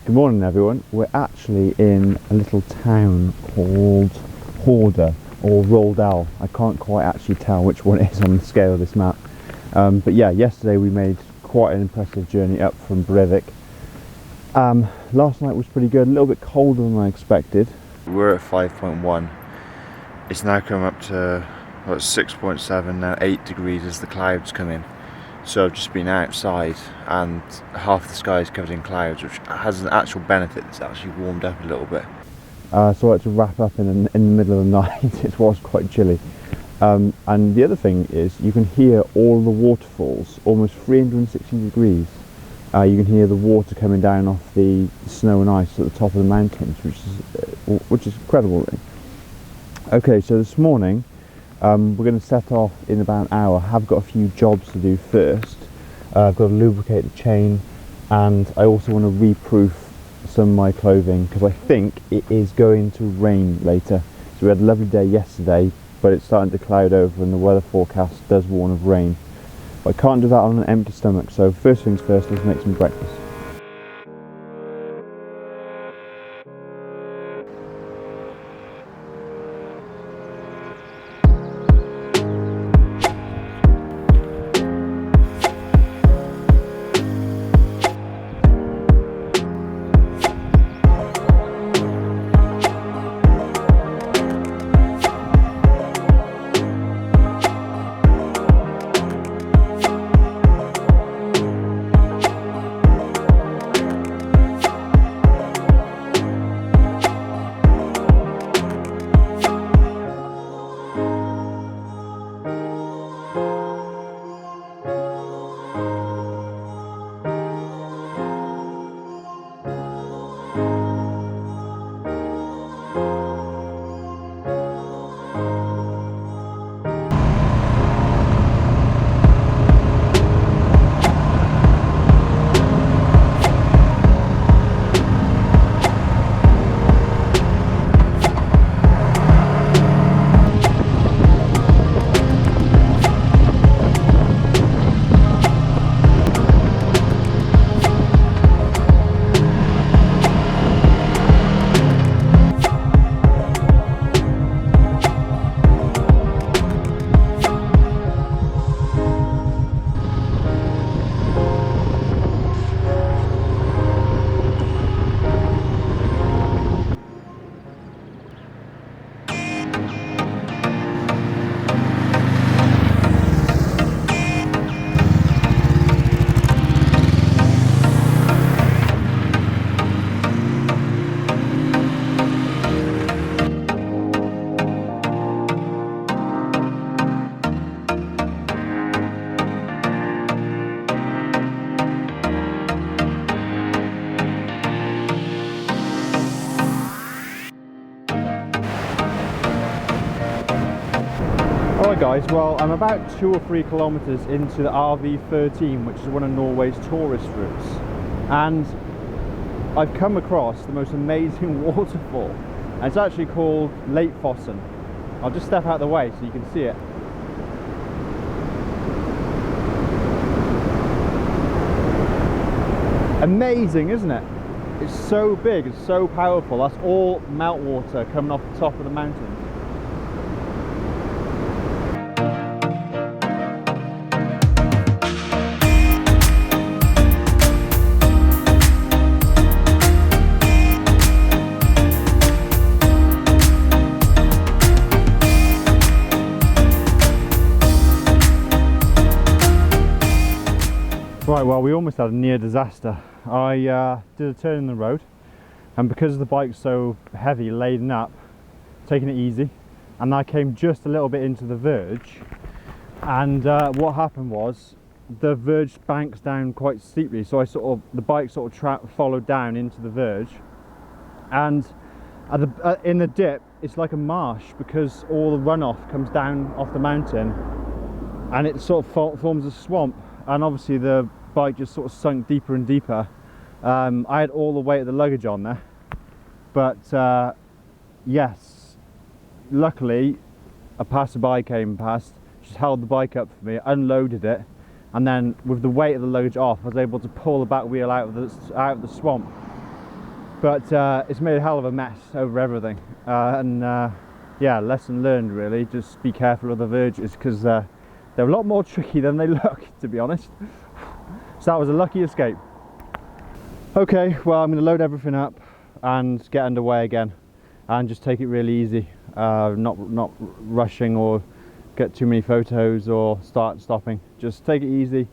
Good morning everyone. We're actually in a little town called Horda or Roldal. I can't quite actually tell which one it is on the scale of this map. But yeah, yesterday we made quite an impressive journey up from Breivik. Last night was pretty good, a little bit colder than I expected. We're at 5.1. It's now come up to 6.7, now 8 degrees as the clouds come in. So I've just been outside and half the sky is covered in clouds, which has an actual benefit. It's actually warmed up a little bit. So I had to wrap up in the middle of the night. It was quite chilly. And the other thing is you can hear all the waterfalls, almost 360 degrees. You can hear the water coming down off the snow and ice at the top of the mountains, which is incredible really. Okay, so this morning we're going to set off in about an hour. I have got a few jobs to do first. I've got to lubricate the chain, and I also want to reproof some of my clothing because I think it is going to rain later. So we had a lovely day yesterday, but it's starting to cloud over and the weather forecast does warn of rain. But I can't do that on an empty stomach, so first things first, let's make some breakfast. Alright guys, well I'm about 2 or 3 kilometers into the RV13, which is one of Norway's tourist routes, and I've come across the most amazing waterfall, and it's actually called Latefossen. I'll just step out of the way so you can see it. Amazing, isn't it? It's so big, it's so powerful. That's all meltwater coming off the top of the mountain. Right, well we almost had a near disaster. I did a turn in the road, and because the bike's so heavy laden up, taking it easy, and I came just a little bit into the verge, and what happened was the verge banks down quite steeply, so the bike sort of followed down into the verge, and in the dip it's like a marsh because all the runoff comes down off the mountain and it sort of forms a swamp, and obviously the bike just sort of sunk deeper and deeper. I had all the weight of the luggage on there, but yes, luckily a passerby came past, just held the bike up for me, unloaded it, and then with the weight of the luggage off I was able to pull the back wheel out of the swamp. but it's made a hell of a mess over everything. Yeah, lesson learned really, just be careful of the verges, because they're a lot more tricky than they look, to be honest. So that was a lucky escape. Okay, well, I'm going to load everything up and get underway again and just take it really easy, not rushing or get too many photos or start stopping. Just take it easy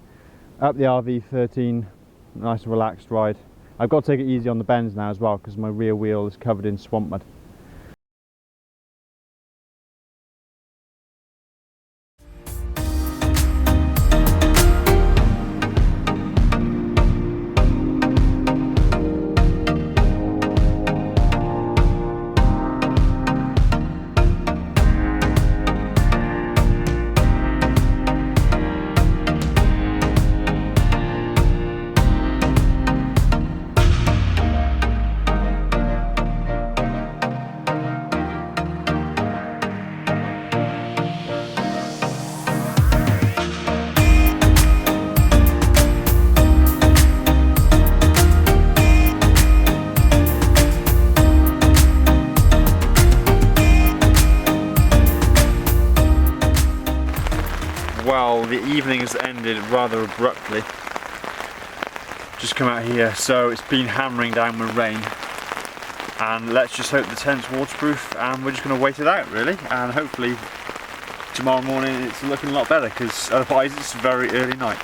up the RV13, nice relaxed ride. I've got to take it easy on the bends now as well, because my rear wheel is covered in swamp mud. Well, the evening has ended rather abruptly. Just come out here, so it's been hammering down with rain, and let's just hope the tent's waterproof, and we're just going to wait it out really, and hopefully tomorrow morning it's looking a lot better, because otherwise it's a very early night.